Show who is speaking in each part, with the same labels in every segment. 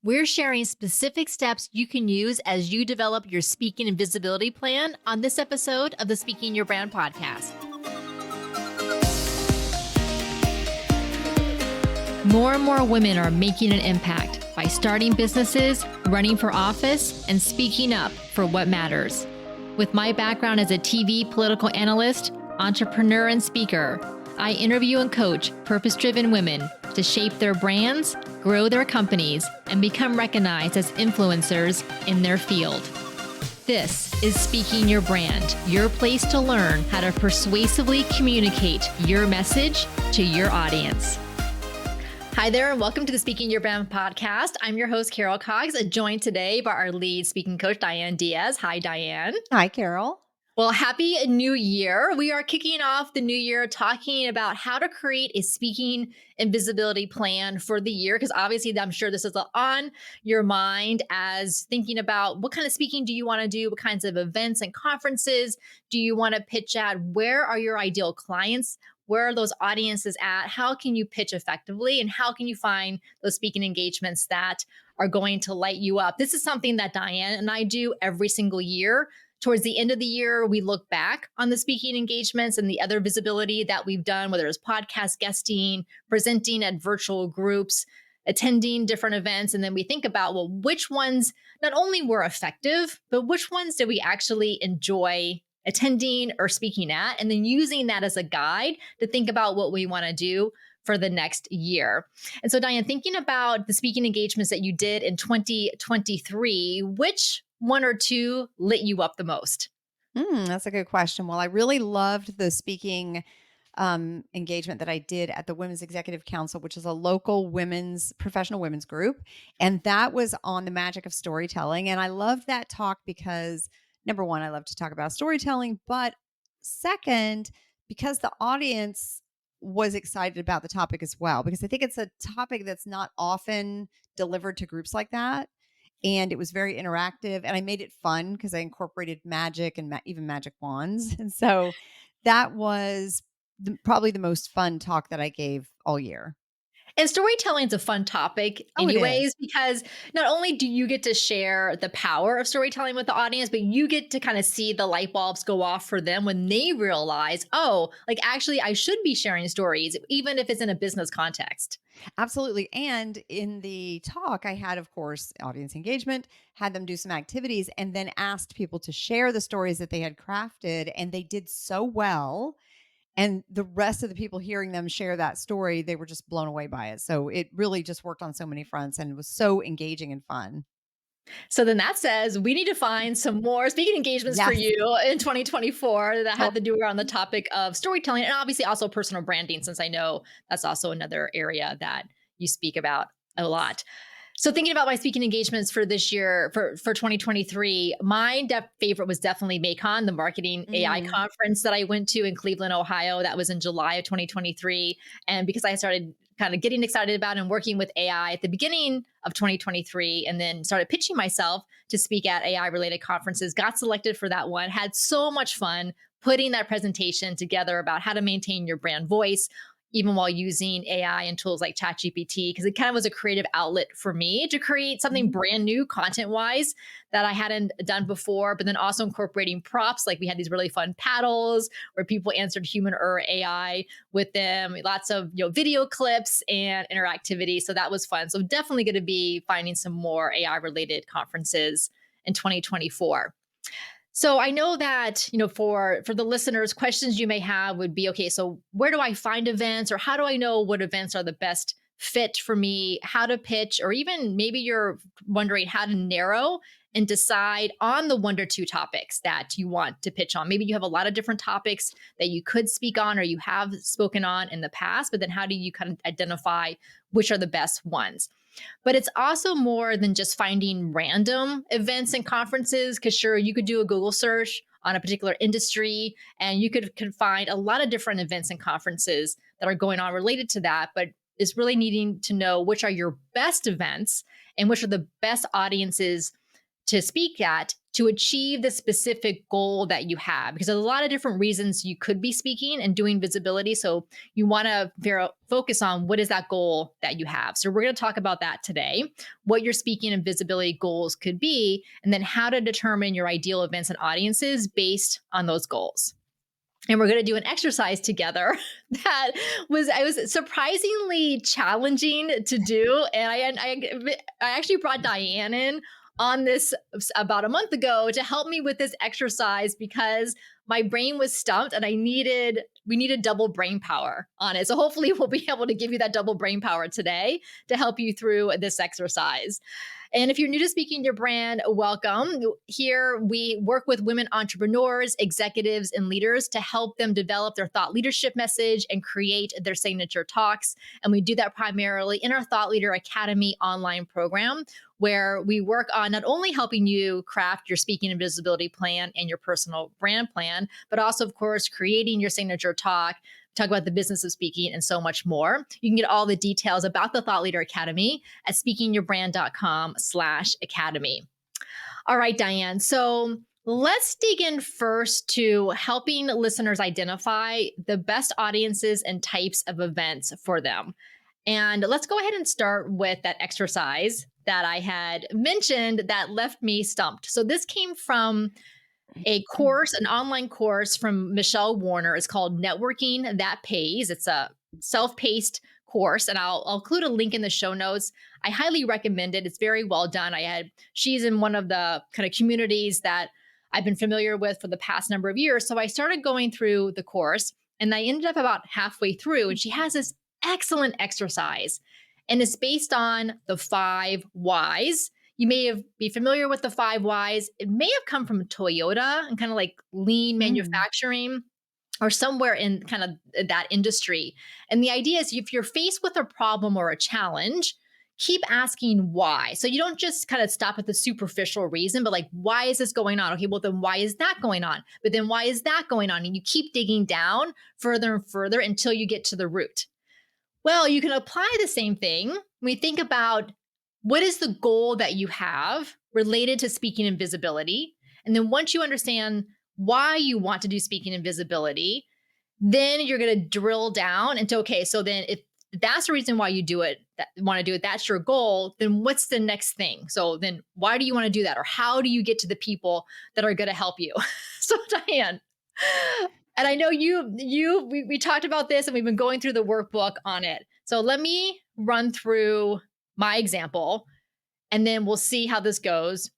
Speaker 1: We're sharing specific steps you can use as you develop your speaking and visibility plan on this episode of the Speaking Your Brand podcast. More and more women are making an impact by starting businesses, running for office, and speaking up for what matters. With my background as a TV political analyst, entrepreneur, and speaker, I interview and coach purpose-driven women to shape their brands, grow their companies, and become recognized as influencers in their field. This is Speaking Your Brand, your place to learn how to persuasively communicate your message to your audience. Hi there, and welcome to the Speaking Your Brand podcast. I'm your host, Carol Cox, joined today by our lead speaking coach, Diane Diaz. Hi, Diane.
Speaker 2: Hi, Carol.
Speaker 1: Well, happy new year. We are kicking off the new year talking about how to create a speaking and visibility plan for the year, because obviously I'm sure this is on your mind as thinking about what kind of speaking do you want to do? What kinds of events and conferences do you want to pitch at? Where are your ideal clients? Where are those audiences at? How can you pitch effectively? And how can you find those speaking engagements that are going to light you up? This is something that Diane and I do every single year. Towards the end of the year, we look back on the speaking engagements and the other visibility that we've done, whether it's podcast guesting, presenting at virtual groups, attending different events. And then we think about, well, which ones not only were effective, but which ones did we actually enjoy attending or speaking at? And then using that as a guide to think about what we want to do for the next year. And so, Diane, thinking about the speaking engagements that you did in 2023, which one or two lit you up the most?
Speaker 2: That's a good question. Well, I really loved the speaking engagement that I did at the Women's Executive Council, which is a local professional women's group. And that was on the magic of storytelling. And I loved that talk because, number one, I love to talk about storytelling. But second, because the audience was excited about the topic as well, because I think it's a topic that's not often delivered to groups like that. And it was very interactive, and I made it fun because I incorporated magic and even magic wands. And so that was probably the most fun talk that I gave all year.
Speaker 1: And storytelling is a fun topic anyways, because not only do you get to share the power of storytelling with the audience, but you get to kind of see the light bulbs go off for them when they realize, oh, like actually I should be sharing stories, even if it's in a business context.
Speaker 2: Absolutely. And in the talk, I had, of course, audience engagement, had them do some activities, and then asked people to share the stories that they had crafted. And they did so well. And the rest of the people hearing them share that story, they were just blown away by it. So it really just worked on so many fronts and was so engaging and fun.
Speaker 1: So then that says we need to find some more speaking engagements for you in 2024 that have to do around the topic of storytelling and obviously also personal branding, since I know that's also another area that you speak about a lot. So thinking about my speaking engagements for this year, for 2023, my favorite was definitely MACON, the Marketing AI conference that I went to in Cleveland, Ohio. That was in July of 2023. And because I started kind of getting excited about and working with AI at the beginning of 2023, and then started pitching myself to speak at AI-related conferences, got selected for that one, had so much fun putting that presentation together about how to maintain your brand voice, even while using AI and tools like ChatGPT, because it kind of was a creative outlet for me to create something brand new content-wise that I hadn't done before, but then also incorporating props. Like we had these really fun paddles where people answered human or AI with them, lots of video clips and interactivity. So that was fun. So definitely going to be finding some more AI-related conferences in 2024. So I know that, for the listeners, questions you may have would be, okay, so where do I find events, or how do I know what events are the best fit for me, how to pitch, or even maybe you're wondering how to narrow and decide on the 1 or 2 topics that you want to pitch on. Maybe you have a lot of different topics that you could speak on or you have spoken on in the past, but then how do you kind of identify which are the best ones? But it's also more than just finding random events and conferences, because sure, you could do a Google search on a particular industry and you could find a lot of different events and conferences that are going on related to that. But it's really needing to know which are your best events and which are the best audiences to speak at to achieve the specific goal that you have, because there's a lot of different reasons you could be speaking and doing visibility. So you want to focus on what is that goal that you have. So we're going to talk about that today, what your speaking and visibility goals could be, and then how to determine your ideal events and audiences based on those goals. And we're going to do an exercise together that was surprisingly challenging to do. And I actually brought Diane in on this about a month ago to help me with this exercise because my brain was stumped and we needed double brain power on it. So hopefully we'll be able to give you that double brain power today to help you through this exercise. And if you're new to Speaking Your Brand, welcome. Here we work with women entrepreneurs, executives, and leaders to help them develop their thought leadership message and create their signature talks. And we do that primarily in our Thought Leader Academy online program, where we work on not only helping you craft your speaking and visibility plan and your personal brand plan, but also, of course, creating your signature talk about the business of speaking, and so much more. You can get all the details about the Thought Leader Academy at speakingyourbrand.com/academy. All right, Diane. So let's dig in first to helping listeners identify the best audiences and types of events for them. And let's go ahead and start with that exercise that I had mentioned that left me stumped. So this came from a course, an online course from Michelle Warner. It's called Networking That Pays. It's a self-paced course, and I'll include a link in the show notes. I highly recommend it. It's very well done. She's in one of the kind of communities that I've been familiar with for the past number of years. So I started going through the course, and I ended up about halfway through, and she has this excellent exercise, and it's based on the 5 whys. You may be familiar with the 5 whys. It may have come from Toyota and kind of like lean
Speaker 2: Mm.
Speaker 1: manufacturing or somewhere in kind of that industry. And the idea is if you're faced with a problem or a challenge, keep asking why. So you don't just kind of stop at the superficial reason, but like, why is this going on? Okay, well, then why is that going on? But then why is that going on? And you keep digging down further and further until you get to the root. Well, you can apply the same thing when we think about what is the goal that you have related to speaking and visibility. And then once you understand why you want to do speaking and visibility, then you're going to drill down into, okay, so then if that's the reason why you want to do it, that's your goal, then what's the next thing? So then why do you want to do that? Or how do you get to the people that are going to help you? So Diane, and I know we talked about this and we've been going through the workbook on it. So let me run through my example and then we'll see how this goes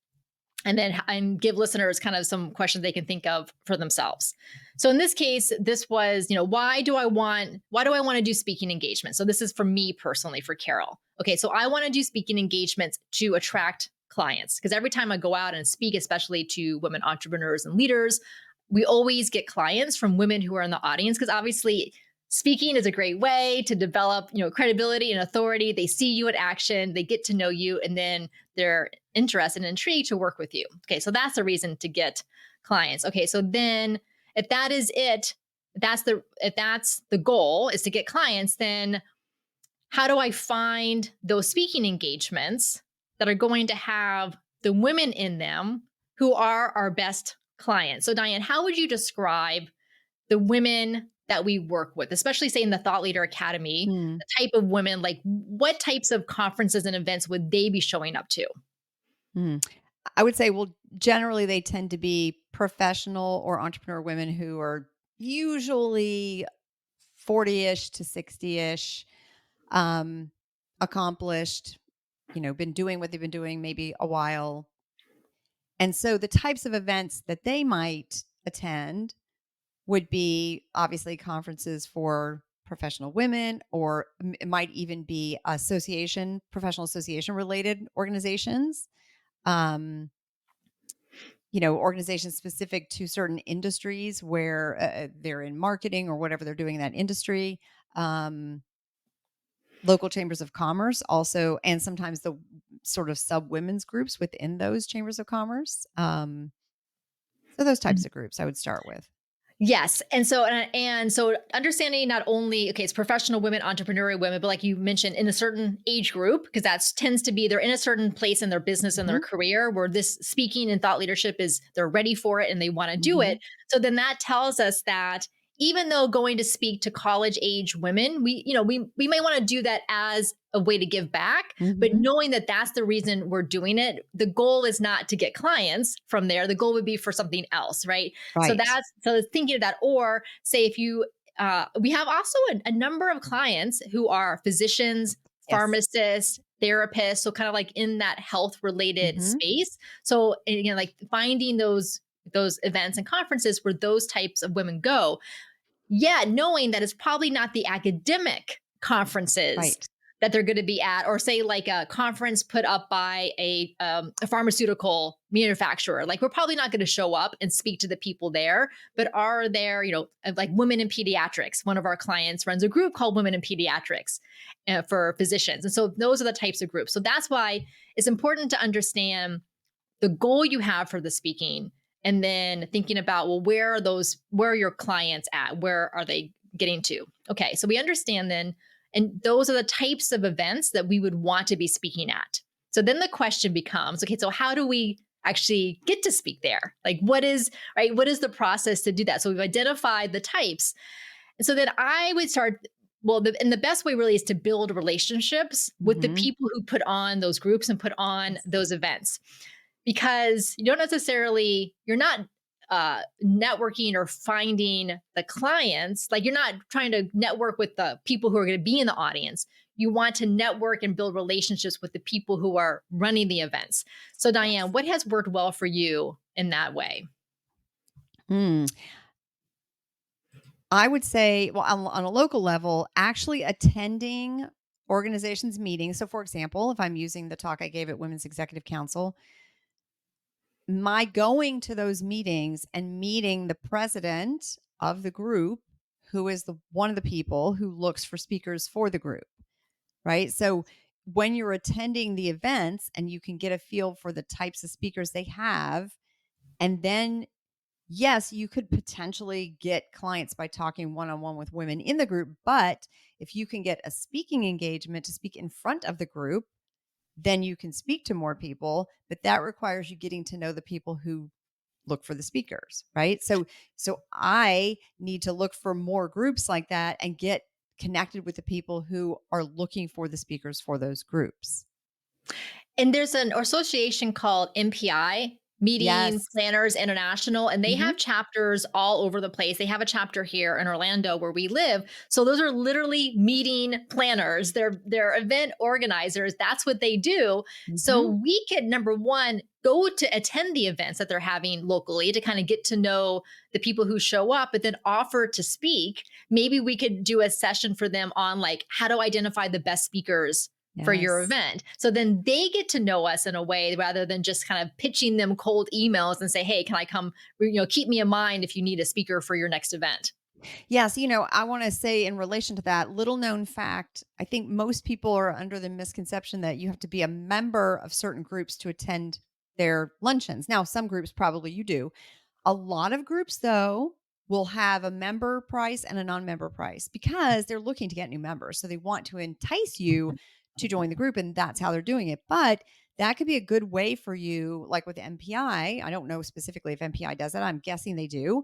Speaker 1: and give listeners kind of some questions they can think of for themselves. So in this case, this was, why do I want to do speaking engagement? So this is for me personally, for Carol. Okay, so I want to do speaking engagements to attract clients because every time I go out and speak, especially to women entrepreneurs and leaders, we always get clients from women who are in the audience because obviously speaking is a great way to develop, credibility and authority. They see you in action, they get to know you, and then they're interested and intrigued to work with you. Okay, so that's the reason to get clients. Okay, so then if that is it, if that's the goal is to get clients, then how do I find those speaking engagements that are going to have the women in them who are our best clients? So Diane, how would you describe the women that we work with, especially say in the Thought Leader Academy,
Speaker 2: Mm.
Speaker 1: the type of women, like what types of conferences and events would they be showing up to?
Speaker 2: Mm. I would say, well, generally they tend to be professional or entrepreneur women who are usually 40-ish to 60-ish, um, accomplished, been doing what they've been doing maybe a while. And so the types of events that they might attend would be obviously conferences for professional women, or it might even be professional association related organizations. Um, organizations specific to certain industries where they're in marketing or whatever they're doing in that industry. Local chambers of commerce also, and sometimes the sort of sub women's groups within those chambers of commerce. So those types of groups I would start with.
Speaker 1: Yes. And so understanding not only, okay, it's professional women, entrepreneurial women, but like you mentioned, in a certain age group, because that tends to be they're in a certain place in their business and their
Speaker 2: Hmm.
Speaker 1: career where this speaking and thought leadership is they're ready for it and they want to do
Speaker 2: Hmm.
Speaker 1: it. So then that tells us that even though going to speak to college age women, we may want to do that as a way to give back, but
Speaker 2: Hmm.
Speaker 1: knowing that that's the reason we're doing it, the goal is not to get clients from there. The goal would be for something else, right? So
Speaker 2: Right.
Speaker 1: that's so thinking of that. Or say if you we have also a number of clients who are physicians,
Speaker 2: Yes.
Speaker 1: pharmacists, therapists, so kind of like in that health related
Speaker 2: Hmm.
Speaker 1: space. So like finding those events and conferences where those types of women go, yeah, knowing that it's probably not the academic conferences
Speaker 2: Right.
Speaker 1: that they're going to be at, or say like a conference put up by a pharmaceutical manufacturer. Like we're probably not going to show up and speak to the people there, but are there, like women in pediatrics. One of our clients runs a group called Women in Pediatrics for physicians, and so those are the types of groups. So that's why it's important to understand the goal you have for the speaking, and then thinking about, well, where are your clients at, where are they getting to? Okay, so we understand then, and those are the types of events that we would want to be speaking at. So then the question becomes, okay, so how do we actually get to speak there? Like what is the process to do that? So we've identified the types, and so then I would start, well, and the best way really is to build relationships with the
Speaker 2: Hmm.
Speaker 1: people who put on those groups and put on
Speaker 2: Yes.
Speaker 1: those events, because you're not networking or finding the clients. Like you're not trying to network with the people who are going to be in the audience. You want to network and build relationships with the people who are running the events. So Diane,
Speaker 2: Yes.
Speaker 1: what has worked well for you in that way?
Speaker 2: Hmm. I would say, well, on a local level, actually attending organizations' meetings. So, for example, if I'm using the talk I gave at Women's Executive Council, my going to those meetings and meeting the president of the group, who is the one of the people who looks for speakers for the group, right? So, when you're attending the events and you can get a feel for the types of speakers they have, and then yes, you could potentially get clients by talking one on one with women in the group. But if you can get a speaking engagement to speak in front of the group, then you can speak to more people. But that requires you getting to know the people who look for the speakers, right? So I need to look for more groups like that and get connected with the people who are looking for the speakers for those groups.
Speaker 1: And there's an association called MPI, Meeting
Speaker 2: Yes.
Speaker 1: Planners International, and they
Speaker 2: Hmm.
Speaker 1: have chapters all over the place. They have a chapter here in Orlando where we live. So those are literally meeting planners. They're event organizers. That's what they do. So
Speaker 2: Hmm.
Speaker 1: we can, number one, go to attend the events that they're having locally to kind of get to know the people who show up, but then offer to speak. Maybe we could do a session for them on like how to identify the best speakers for your
Speaker 2: Yes.
Speaker 1: event. So then they get to know us in a way rather than just kind of pitching them cold emails and say, "Hey, can I come, keep me in mind if you need a speaker for your next event."
Speaker 2: Yes, I want to say in relation to that little known fact, I think most people are under the misconception that you have to be a member of certain groups to attend their luncheons. Now, some groups probably you do. A lot of groups, though, will have a member price and a non member price because they're looking to get new members. So they want to entice you to join the group, and that's how they're doing it. But that could be a good way for you, like with MPI. I don't know specifically if MPI does it. I'm guessing they do.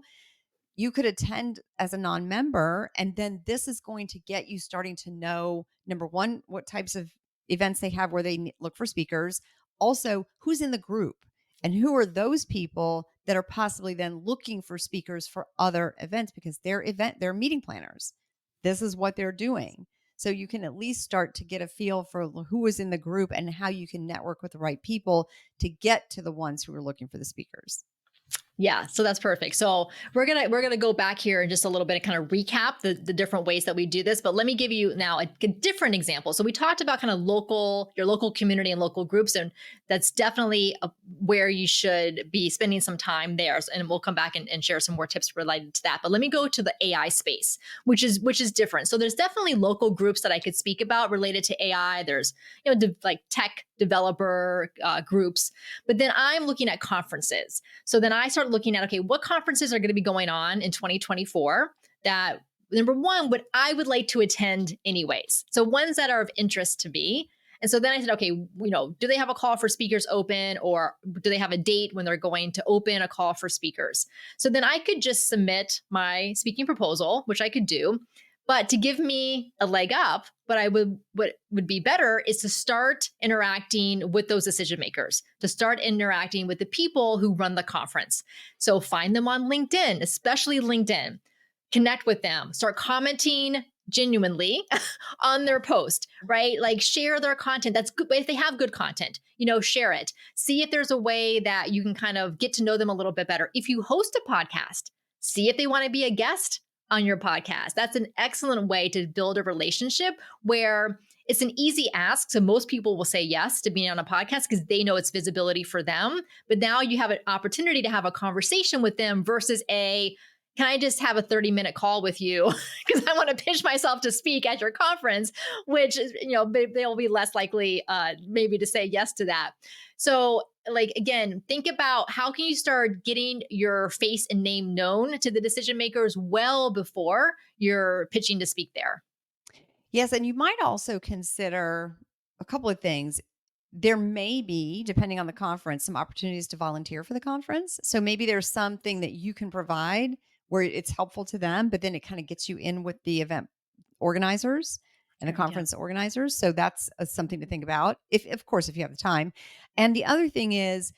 Speaker 2: You could attend as a non-member, and then this is going to get you starting to know, number one, what types of events they have where they look for speakers, also who's in the group and who are those people that are possibly then looking for speakers for other events, because they're meeting planners, this is what they're doing. So you can at least start to get a feel for who is in the group and how you can network with the right people to get to the ones who are looking for the speakers.
Speaker 1: Yeah, so that's perfect. So we're gonna go back here in just a little bit and kind of recap the different ways that we do this. But let me give you now a different example. So we talked about kind of your local community and local groups, and that's definitely where you should be spending some time there. And we'll come back and share some more tips related to that. But let me go to the AI space, which is different. So there's definitely local groups that I could speak about related to AI. There's like tech developer groups, but then I'm looking at conferences. So then I start start looking at, okay, what conferences are going to be going on in 2024 that number one, what I would like to attend anyways. So ones that are of interest to me. And so then I said, okay, do they have a call for speakers open, or do they have a date when they're going to open a call for speakers? So then I could just submit my speaking proposal, which I could do. But to give me a leg up, what would be better is to start interacting with those decision makers, to start interacting with the people who run the conference. So find them on LinkedIn, especially LinkedIn. Connect with them, start commenting genuinely on their post, right? Like share their content. That's good. If they have good content, share it. See if there's a way that you can kind of get to know them a little bit better. If you host a podcast, see if they want to be a guest on your podcast. That's an excellent way to build a relationship where it's an easy ask. So most people will say yes to being on a podcast because they know it's visibility for them. But now you have an opportunity to have a conversation with them versus can I just have a 30-minute call with you because I want to pitch myself to speak at your conference, which is, they'll be less likely maybe to say yes to that. So like, again, think about how can you start getting your face and name known to the decision makers well before you're pitching to speak there.
Speaker 2: Yes, and you might also consider a couple of things. There may be, depending on the conference, some opportunities to volunteer for the conference. So maybe there's something that you can provide where it's helpful to them, but then it kind of gets you in with the event organizers and the
Speaker 1: Good idea.
Speaker 2: conference organizers. So that's something to think about, if of course, if you have the time. And the other thing is,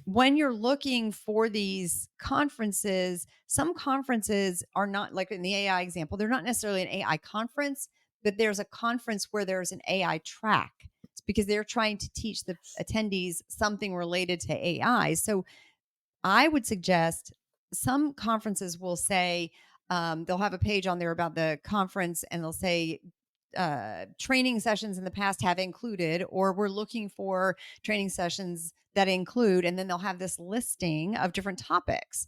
Speaker 2: when you're looking for these conferences, some conferences are not, like in the AI example, they're not necessarily an AI conference, but there's a conference where there's an AI track. It's because they're trying to teach the attendees something related to AI. So I would suggest some conferences will say, they'll have a page on there about the conference and they'll say, training sessions in the past have included, or we're looking for training sessions that include, and then they'll have this listing of different topics.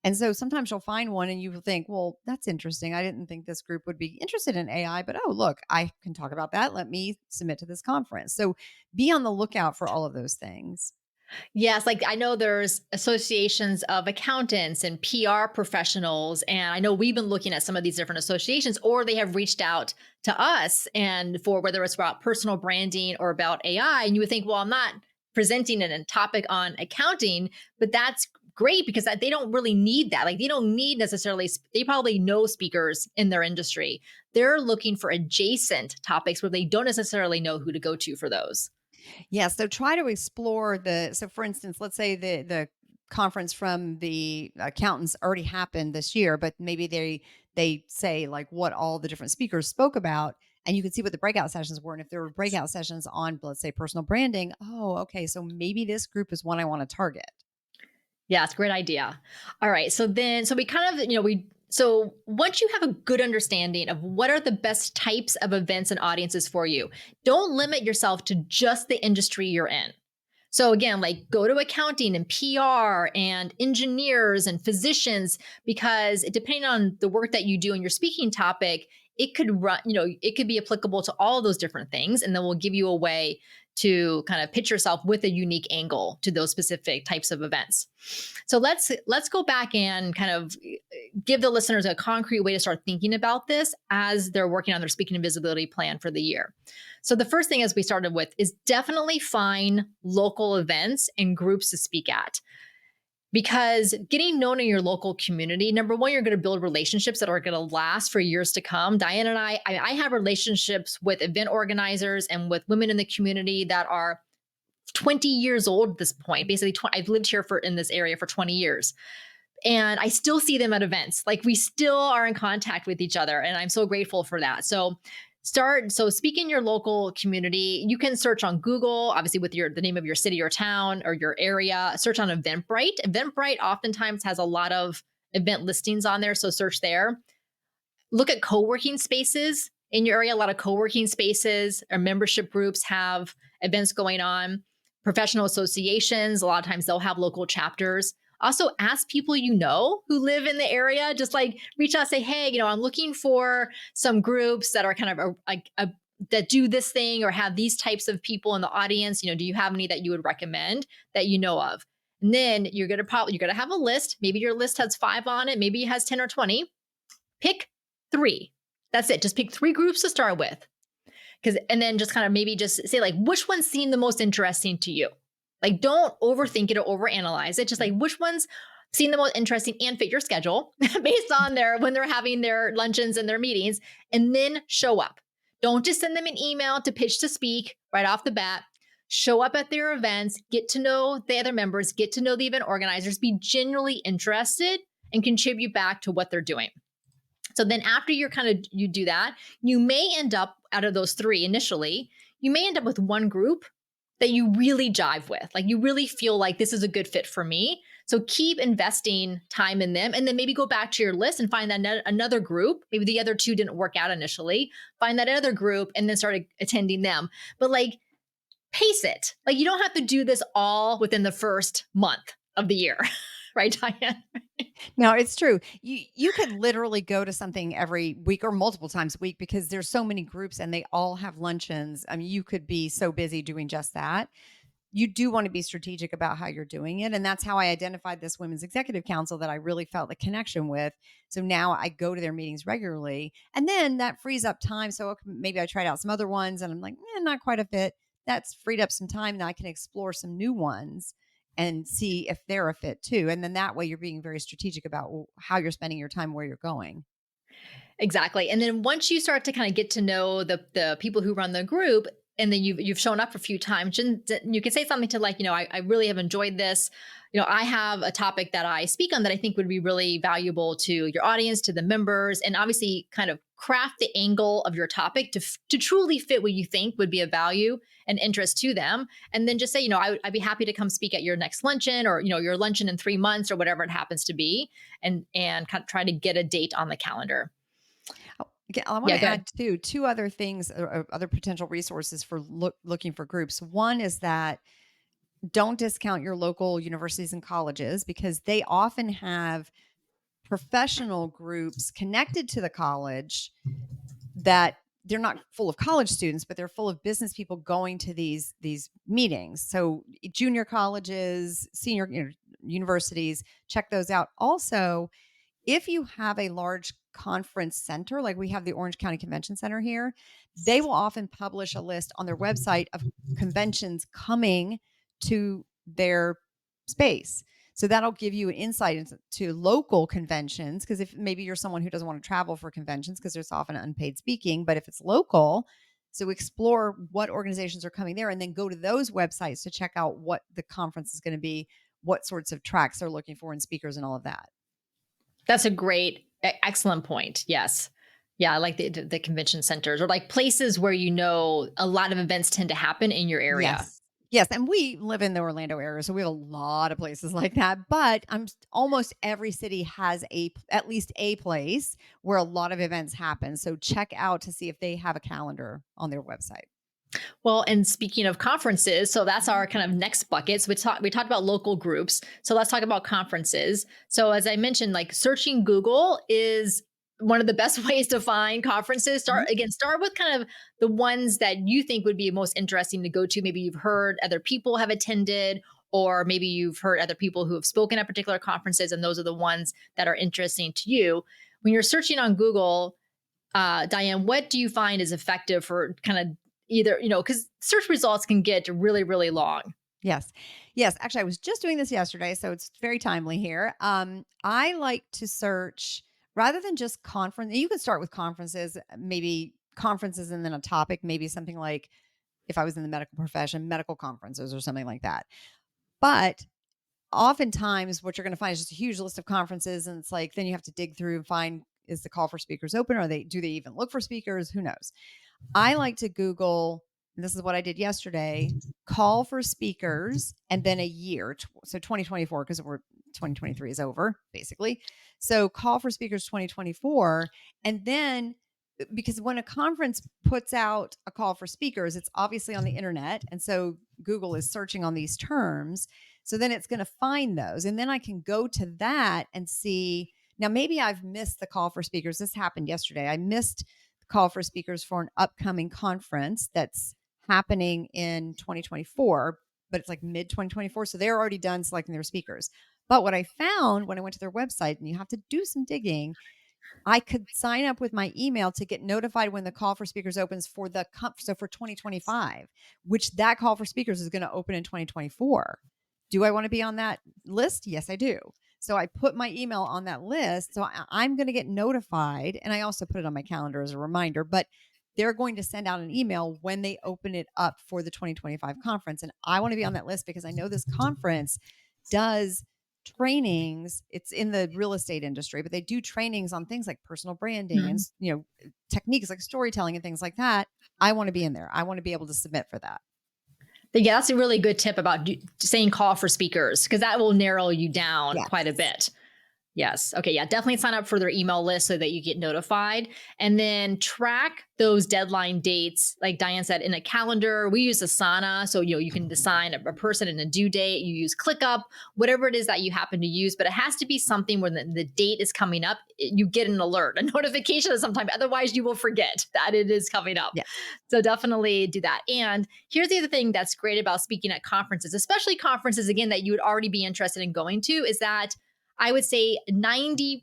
Speaker 2: And so sometimes you'll find one and you will think, well, that's interesting. I didn't think this group would be interested in AI, but oh, look, I can talk about that. Let me submit to this conference. So be on the lookout for all of those things.
Speaker 1: Yes, like I know there's associations of accountants and PR professionals. And I know we've been looking at some of these different associations, or they have reached out to us and for whether it's about personal branding or about AI. And you would think, well, I'm not presenting a topic on accounting, but that's great because they don't really need that. Like they don't need necessarily, they probably know speakers in their industry. They're looking for adjacent topics where they don't necessarily know who to go to for those.
Speaker 2: Yeah, so try to explore so for instance, let's say the conference from the accountants already happened this year, but maybe they say like what all the different speakers spoke about, and you can see what the breakout sessions were. And if there were breakout sessions on, let's say, personal branding, oh, okay, so maybe this group is one I want to target.
Speaker 1: Yeah, it's a great idea. All right. So we kind of, so once you have a good understanding of what are the best types of events and audiences for you, don't limit yourself to just the industry you're in. So again, like go to accounting and PR and engineers and physicians, because depending on the work that you do and your speaking topic, it could run, it could be applicable to all those different things. And then we'll give you a way to kind of pitch yourself with a unique angle to those specific types of events. So let's go back and kind of give the listeners a concrete way to start thinking about this as they're working on their speaking and visibility plan for the year. So the first thing, as we started with, is definitely find local events and groups to speak at. Because getting known in your local community, number one, you're going to build relationships that are going to last for years to come. Diane and I have relationships with event organizers and with women in the community that are 20 years old at this point. Basically, I've lived here in this area for 20 years. And I still see them at events. Like we still are in contact with each other. And I'm so grateful for that. So speak in your local community. You can search on Google, obviously with the name of your city or town or your area. Search on Eventbrite. Eventbrite oftentimes has a lot of event listings on there, so search there. Look at co-working spaces in your area. A lot of co-working spaces or membership groups have events going on. Professional associations, a lot of times they'll have local chapters. Also ask people who live in the area, just like reach out, say, hey, I'm looking for some groups that are kind of that do this thing or have these types of people in the audience. Do you have any that you would recommend that you know of? And then you're gonna have a list. Maybe your list has 5 on it, maybe it has 10 or 20. Pick 3. That's it. Just pick 3 groups to start with. And then just kind of maybe just say like which ones seem the most interesting to you. Like don't overthink it or overanalyze it. Just like which ones seem the most interesting and fit your schedule based on their when they're having their luncheons and their meetings, and then show up. Don't just send them an email to pitch to speak right off the bat. Show up at their events, get to know the other members, get to know the event organizers, be genuinely interested and contribute back to what they're doing. So then after you do that, you may end up out of those 3 initially, you may end up with one group that you really jive with. Like you really feel like this is a good fit for me. So keep investing time in them and then maybe go back to your list and find that another group. Maybe the other 2 didn't work out initially. Find that other group and then start attending them. But like pace it. Like you don't have to do this all within the first month of the year. Right, Diane?
Speaker 2: No, it's true. You could literally go to something every week or multiple times a week because there's so many groups and they all have luncheons. I mean, you could be so busy doing just that. You do want to be strategic about how you're doing it. And that's how I identified this Women's Executive Council that I really felt the connection with. So now I go to their meetings regularly. And then that frees up time. So maybe I tried out some other ones and I'm like, not quite a fit. That's freed up some time and I can explore some new ones and see if they're a fit too. And then that way you're being very strategic about how you're spending your time, where you're going.
Speaker 1: Exactly. And then once you start to kind of get to know the people who run the group, and then you've shown up a few times, and you can say something to like, I really have enjoyed this. I have a topic that I speak on that I think would be really valuable to your audience, to the members, and obviously kind of craft the angle of your topic to truly fit what you think would be of value and interest to them. And then just say, I'd be happy to come speak at your next luncheon or, your luncheon in 3 months or whatever it happens to be, and kind of try to get a date on the calendar.
Speaker 2: Oh, okay, I want
Speaker 1: Yeah,
Speaker 2: to
Speaker 1: go ahead.
Speaker 2: add two other things or other potential resources for looking for groups. One is that don't discount your local universities and colleges because they often have professional groups connected to the college that they're not full of college students, but they're full of business people going to these meetings. So junior colleges, senior universities, check those out. Also, if you have a large conference center, like we have the Orange County Convention Center here, they will often publish a list on their website of conventions coming to their space. So that'll give you an insight into local conventions. Because if maybe you're someone who doesn't want to travel for conventions, because there's often unpaid speaking, but if it's local, so explore what organizations are coming there and then go to those websites to check out what the conference is going to be, what sorts of tracks they're looking for and speakers and all of that.
Speaker 1: That's a great, excellent point. Yes. Yeah, I like the convention centers or like places where a lot of events tend to happen in your area.
Speaker 2: Yes. Yes, and we live in the Orlando area, so we have a lot of places like that, but almost every city has at least a place where a lot of events happen, so check out to see if they have a calendar on their website.
Speaker 1: Well, and speaking of conferences, so that's our kind of next bucket. So we talked about local groups. So let's talk about conferences. So as I mentioned, like searching Google is one of the best ways to find conferences.
Speaker 2: Mhm.
Speaker 1: Start with kind of the ones that you think would be most interesting to go to. Maybe you've heard other people have attended, or maybe you've heard other people who have spoken at particular conferences, and those are the ones that are interesting to you. When you're searching on Google, Diane, what do you find is effective for kind of either, because search results can get really, really long.
Speaker 2: Yes. Yes, actually, I was just doing this yesterday, so it's very timely here. I like to search rather than just conference. You can start with conferences, maybe conferences and then a topic, maybe something like if I was in the medical profession, medical conferences or something like that. But oftentimes what you're going to find is just a huge list of conferences. And it's like, then you have to dig through and find, is the call for speakers open? Do they even look for speakers? Who knows? I like to Google, and this is what I did yesterday, call for speakers and then a year. So 2024, because 2023 is over basically. So call for speakers 2024. And then because when a conference puts out a call for speakers, it's obviously on the internet. And so Google is searching on these terms. So then it's going to find those. And then I can go to that and see. Now, maybe I've missed the call for speakers. This happened yesterday. I missed the call for speakers for an upcoming conference that's happening in 2024. but it's like mid 2024. So they're already done selecting their speakers. But what I found when I went to their website, and you have to do some digging, I could sign up with my email to get notified when the call for speakers opens for so for 2025, which that call for speakers is going to open in 2024. Do I want to be on that list? Yes, I do. So I put my email on that list. So I'm going to get notified, and I also put it on my calendar as a reminder, but they're going to send out an email when they open it up for the 2025 conference. And I want to be on that list because I know this conference does trainings. It's in the real estate industry, but they do trainings on things like personal branding and,
Speaker 1: Mhm.
Speaker 2: techniques like storytelling and things like that. I want to be in there. I want to be able to submit for that.
Speaker 1: But yeah, that's a really good tip about saying call for speakers, because that will narrow you down quite a
Speaker 2: Yes.
Speaker 1: bit. Yes. Okay. Yeah. Definitely sign up for their email list so that you get notified, and then track those deadline dates. Like Diane said, in a calendar, we use Asana. So, you can assign a person and a due date. You use ClickUp, whatever it is that you happen to use, but it has to be something where the date is coming up. You get an alert, a notification sometime. Otherwise, you will forget that it is coming up.
Speaker 2: Yes.
Speaker 1: So definitely do that. And here's the other thing that's great about speaking at conferences, especially conferences, again, that you would already be interested in going to, is that I would say 90+%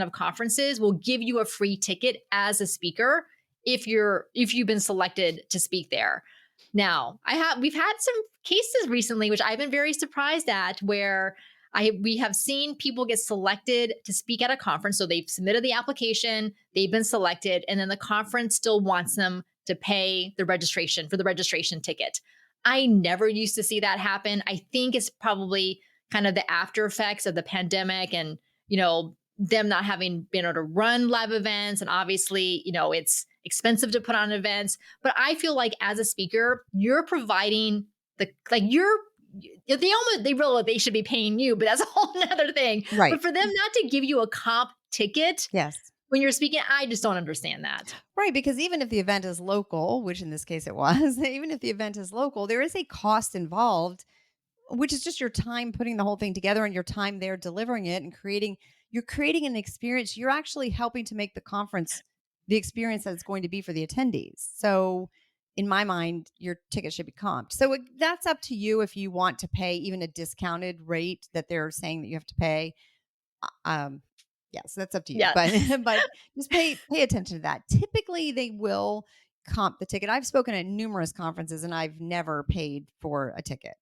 Speaker 1: of conferences will give you a free ticket as a speaker if you've been selected to speak there. Now, we've had some cases recently which I've been very surprised at, where we have seen people get selected to speak at a conference. So they've submitted the application, they've been selected, and then the conference still wants them to pay the registration for the registration ticket. I never used to see that happen. I think it's probably kind of the after effects of the pandemic, and them not having been able to run live events, and obviously it's expensive to put on events. But I feel like as a speaker, you're providing they should be paying you, but that's a whole nother thing.
Speaker 2: Right.
Speaker 1: But for them not to give you a comp ticket
Speaker 2: Yes.
Speaker 1: when you're speaking, I just don't understand that.
Speaker 2: Right. Because even if the event is local, which in this case it was, even if the event is local, there is a cost involved, which is just your time putting the whole thing together and your time there delivering it and you're creating an experience. You're actually helping to make the conference the experience that it's going to be for the attendees. So in my mind, your ticket should be comped. So that's up to you if you want to pay even a discounted rate that they're saying that you have to pay. Um, yeah, so that's up to you.
Speaker 1: Yeah.
Speaker 2: But but just pay attention to that. Typically they will comp the ticket. I've spoken at numerous conferences and I've never paid for a ticket.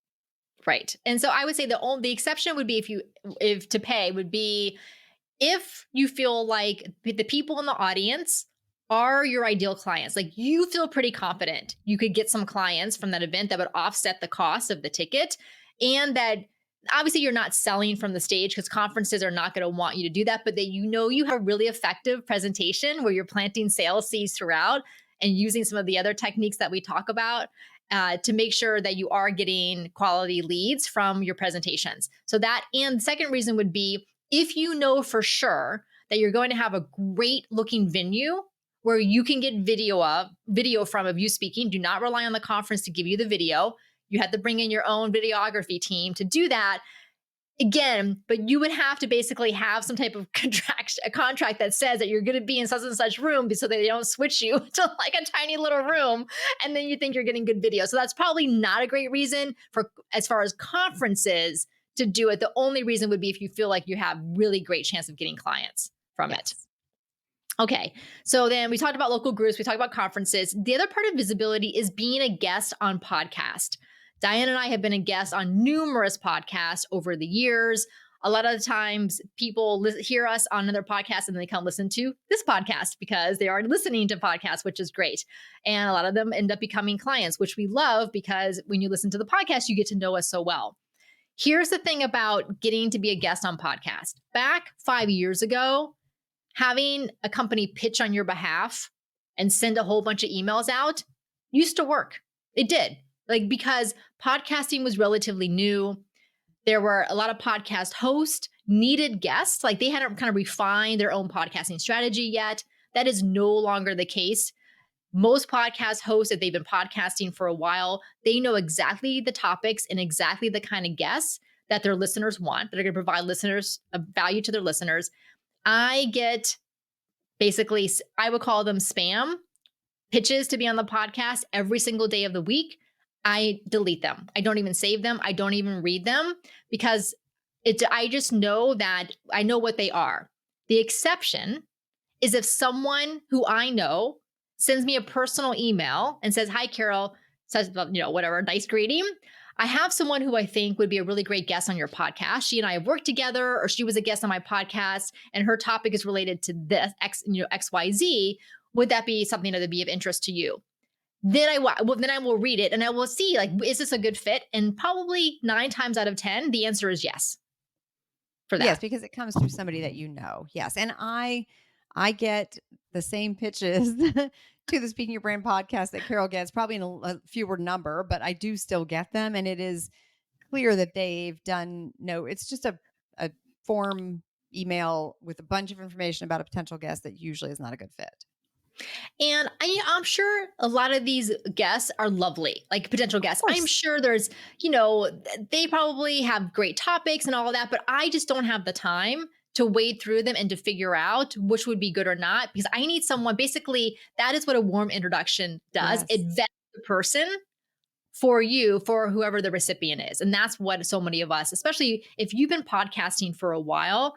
Speaker 1: Right. And so I would say the exception would be if to pay would be if you feel like the people in the audience are your ideal clients. Like you feel pretty confident you could get some clients from that event that would offset the cost of the ticket, and that obviously you're not selling from the stage, because conferences are not going to want you to do that, but that you have a really effective presentation where you're planting sales seeds throughout and using some of the other techniques that we talk about to make sure that you are getting quality leads from your presentations. So that, and the second reason would be if you know for sure that you're going to have a great looking venue where you can get video from of you speaking. Do not rely on the conference to give you the video. You have to bring in your own videography team to do that. Again, but you would have to basically have some type of a contract that says that you're going to be in such and such room so that they don't switch you to like a tiny little room and then you think you're getting good video. So that's probably not a great reason for, as far as conferences, to do it. The only reason would be if you feel like you have really great chance of getting clients from it.
Speaker 2: Yes.
Speaker 1: Okay. So then we talked about local groups, we talked about conferences. The other part of visibility is being a guest on podcast. Diane and I have been a guest on numerous podcasts over the years. A lot of the times people hear us on another podcast and then they come listen to this podcast because they are listening to podcasts, which is great. And a lot of them end up becoming clients, which we love, because when you listen to the podcast, you get to know us so well. Here's the thing about getting to be a guest on podcast. Back 5 years ago, having a company pitch on your behalf and send a whole bunch of emails out used to work. It did. Like, because podcasting was relatively new. There were a lot of podcast hosts needed guests. Like, they hadn't kind of refined their own podcasting strategy yet. That is no longer the case. Most podcast hosts, if they've been podcasting for a while, they know exactly the topics and exactly the kind of guests that their listeners want, that are going to provide listeners a value to their listeners. I get basically, I would call them spam pitches to be on the podcast every single day of the week. I delete them. I don't even save them. I don't even read them because I just know that I know what they are. The exception is if someone who I know sends me a personal email and says, "Hi, Carol," says, whatever, nice greeting. I have someone who I think would be a really great guest on your podcast. She and I have worked together, or she was a guest on my podcast, and her topic is related to this XYZ. Would that be something that would be of interest to you? Then I will read it and I will see, like, is this a good fit? And probably 9 times out of 10, the answer is yes for
Speaker 2: Yes,
Speaker 1: that.
Speaker 2: because it comes through somebody that you know. Yes, and I get the same pitches to the Speaking Your Brand podcast that Carol gets, probably in a fewer number, but I do still get them, and it is clear that they've done no. It's just a form email with a bunch of information about a potential guest that usually is not a good fit.
Speaker 1: And I'm sure a lot of these guests are lovely, like potential
Speaker 2: Of
Speaker 1: guests. I'm
Speaker 2: course.
Speaker 1: sure they probably have great topics and all of that, but I just don't have the time to wade through them and to figure out which would be good or not because I need someone. Basically, that is what a warm introduction does. It
Speaker 2: Yes,
Speaker 1: vets the person for you, for whoever the recipient is. And that's what so many of us, especially if you've been podcasting for a while,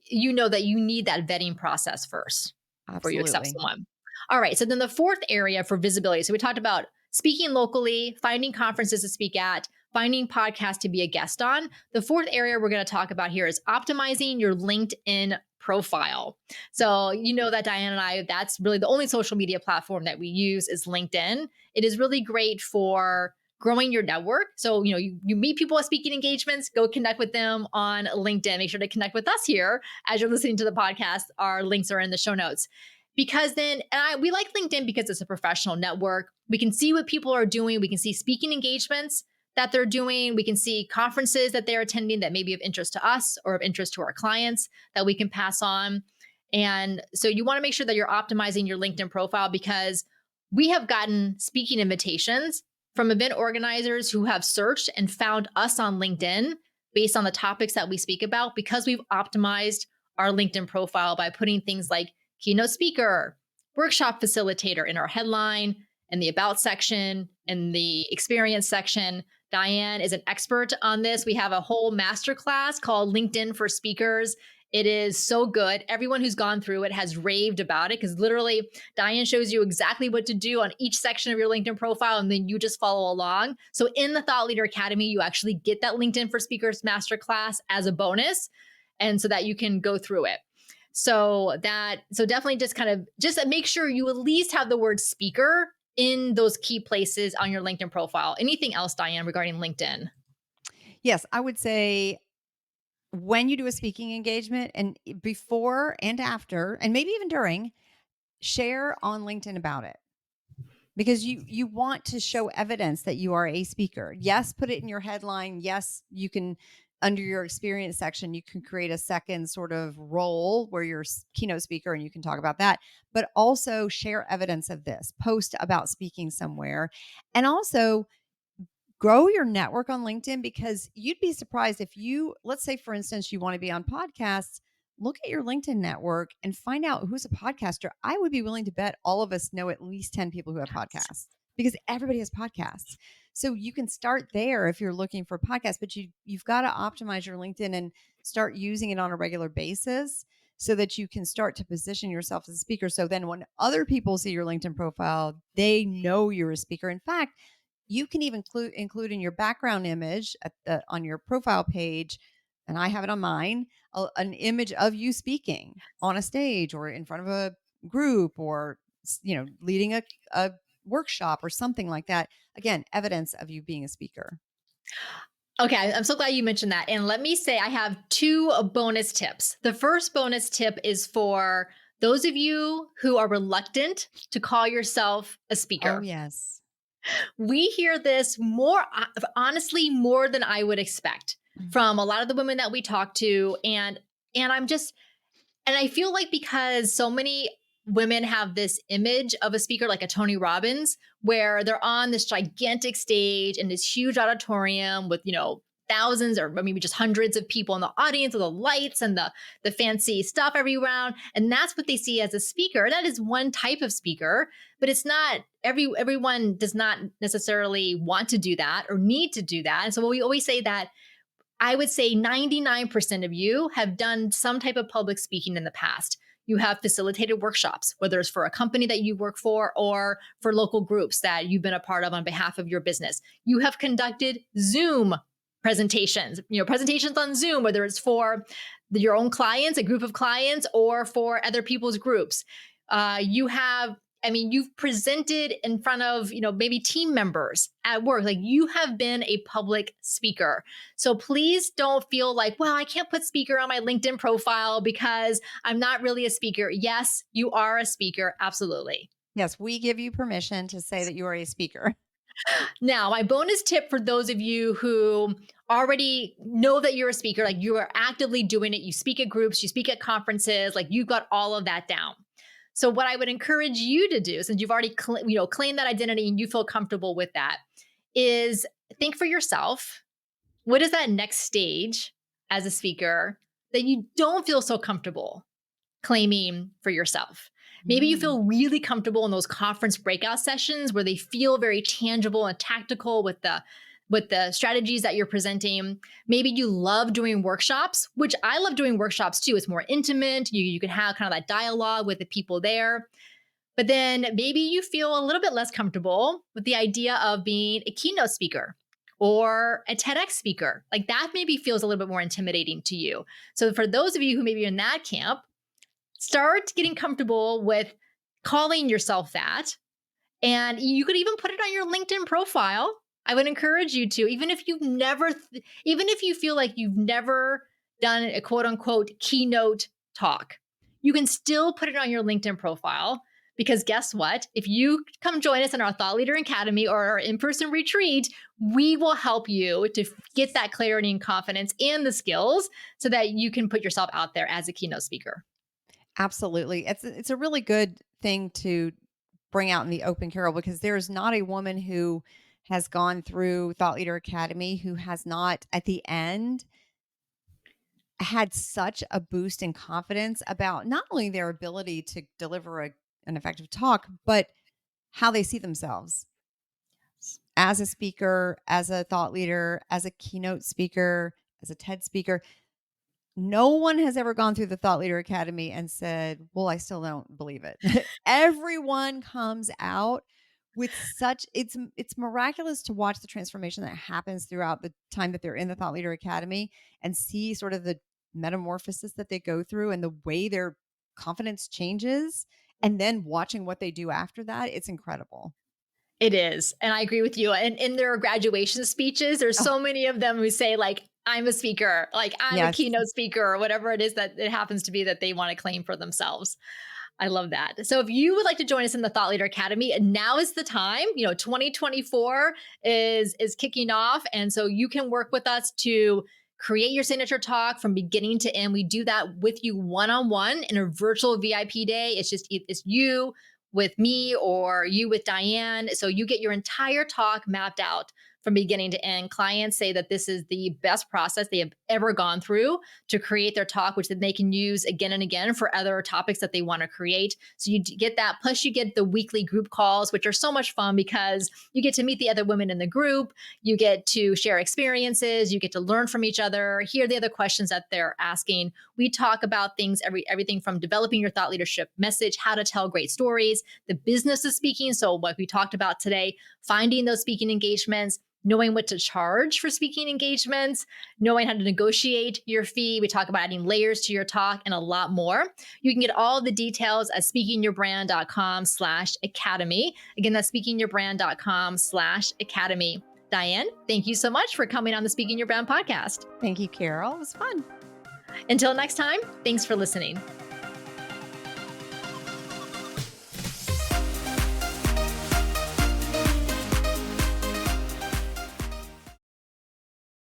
Speaker 1: you know that you need that vetting process first before you accept
Speaker 2: absolutely.
Speaker 1: someone. All right. So then the fourth area for visibility. So we talked about speaking locally, finding conferences to speak at, finding podcasts to be a guest on. The fourth area we're going to talk about here is optimizing your LinkedIn profile. So you know that Diane and I, that's really the only social media platform that we use is LinkedIn. It is really great for growing your network. So, you meet people at speaking engagements, go connect with them on LinkedIn. Make sure to connect with us here as you're listening to the podcast. Our links are in the show notes. Because then we like LinkedIn because it's a professional network. We can see what people are doing. We can see speaking engagements that they're doing. We can see conferences that they're attending that may be of interest to us or of interest to our clients that we can pass on. And so you want to make sure that you're optimizing your LinkedIn profile because we have gotten speaking invitations from event organizers who have searched and found us on LinkedIn based on the topics that we speak about because we've optimized our LinkedIn profile by putting things like keynote speaker, workshop facilitator in our headline and the about section and the experience section. Diane is an expert on this. We have a whole masterclass called LinkedIn for Speakers. It is so good. Everyone who's gone through it has raved about it because literally Diane shows you exactly what to do on each section of your LinkedIn profile, and then you just follow along. So in the Thought Leader Academy, you actually get that LinkedIn for Speakers masterclass as a bonus, and so that you can go through it. So definitely just make sure you at least have the word speaker in those key places on your LinkedIn profile. Anything else, Diane, regarding LinkedIn?
Speaker 2: Yes, I would say when you do a speaking engagement and before and after, and maybe even during, share on LinkedIn about it because you want to show evidence that you are a speaker. Yes, put it in your headline. Yes, you can under your experience section, you can create a second sort of role where you're keynote speaker and you can talk about that, but also share evidence of this, post about speaking somewhere. And also grow your network on LinkedIn because you'd be surprised if let's say, for instance, you want to be on podcasts, look at your LinkedIn network and find out who's a podcaster. I would be willing to bet all of us know at least 10 people who have podcasts because everybody has podcasts. So you can start there if you're looking for podcasts, but you've got to optimize your LinkedIn and start using it on a regular basis so that you can start to position yourself as a speaker. So then when other people see your LinkedIn profile, they know you're a speaker. In fact, you can even include in your background image on your profile page, and I have it on mine, an image of you speaking on a stage or in front of a group or leading a workshop or something like that. Again, evidence of you being a speaker.
Speaker 1: Okay, I'm so glad you mentioned that. And let me say, I have two bonus tips. The first bonus tip is for those of you who are reluctant to call yourself a
Speaker 2: Oh,
Speaker 1: speaker.
Speaker 2: yes.
Speaker 1: We hear this more, honestly, more than I would expect from a lot of the women that we talk to. And I feel like because so many women have this image of a speaker like a Tony Robbins, where they're on this gigantic stage in this huge auditorium with, thousands or maybe just hundreds of people in the audience with the lights and the fancy stuff every round. And that's what they see as a speaker. That is one type of speaker, but it's not everyone does not necessarily want to do that or need to do that. And so we always say that I would say 99% of you have done some type of public speaking in the past. You have facilitated workshops, whether it's for a company that you work for or for local groups that you've been a part of on behalf of your business. You have conducted Zoom presentations, presentations on Zoom, whether it's for your own clients, a group of clients, or for other people's groups. You've presented in front of, maybe team members at work. Like, you have been a public speaker. So please don't feel like, well, I can't put speaker on my LinkedIn profile because I'm not really a speaker. Yes, you are a speaker. Absolutely.
Speaker 2: Yes, we give you permission to say that you are a speaker.
Speaker 1: Now, my bonus tip for those of you who already know that you're a speaker, like you are actively doing it, you speak at groups, you speak at conferences, like you've got all of that down. So what I would encourage you to do, since you've already claimed that identity and you feel comfortable with that, is think for yourself, what is that next stage as a speaker that you don't feel so comfortable claiming for yourself? Maybe you feel really comfortable in those conference breakout sessions where they feel very tangible and tactical with the strategies that you're presenting. Maybe you love doing workshops, which I love doing workshops too. It's more intimate. You can have kind of that dialogue with the people there. But then maybe you feel a little bit less comfortable with the idea of being a keynote speaker or a TEDx speaker. Like, that maybe feels a little bit more intimidating to you. So for those of you who maybe are in that camp, start getting comfortable with calling yourself that. And you could even put it on your LinkedIn profile. I would encourage you to, even if you feel like you've never done a quote unquote keynote talk, you can still put it on your LinkedIn profile, because guess what? If you come join us in our Thought Leader Academy or our in-person retreat, we will help you to get that clarity and confidence and the skills so that you can put yourself out there as a keynote speaker.
Speaker 2: Absolutely. It's a really good thing to bring out in the open, Carol, because there is not a woman who has gone through Thought Leader Academy who has not at the end had such a boost in confidence about not only their ability to deliver an effective talk, but how they see themselves as a speaker, as a thought leader, as a keynote speaker, as a TED speaker. No one has ever gone through the Thought Leader Academy and said, well, I still don't believe it. Everyone comes out with it's miraculous to watch the transformation that happens throughout the time that they're in the Thought Leader Academy and see sort of the metamorphosis that they go through and the way their confidence changes. And then watching what they do after that, it's incredible.
Speaker 1: It is. And I agree with you. And in their graduation speeches, there's so many of them who say, like, I'm a speaker, like I'm a keynote speaker, or whatever it is that it happens to be that they want to claim for themselves. I love that. So if you would like to join us in the Thought Leader Academy, now is the time. 2024 is kicking off. And so you can work with us to create your signature talk from beginning to end. We do that with you one-on-one in a virtual VIP day. It's you with me or you with Diane. So you get your entire talk mapped out from beginning to end. Clients say that this is the best process they have ever gone through to create their talk, which then they can use again and again for other topics that they want to create. So you get that. Plus you get the weekly group calls, which are so much fun because you get to meet the other women in the group. You get to share experiences. You get to learn from each other, hear the other questions that they're asking. We talk about things, everything from developing your thought leadership message, how to tell great stories, the business of speaking. So what we talked about today, finding those speaking engagements, knowing what to charge for speaking engagements, knowing how to negotiate your fee. We talk about adding layers to your talk and a lot more. You can get all the details at speakingyourbrand.com/academy. Again, that's speakingyourbrand.com/academy. Diane, thank you so much for coming on the Speaking Your Brand podcast.
Speaker 2: Thank you, Carol. It was fun.
Speaker 1: Until next time, thanks for listening.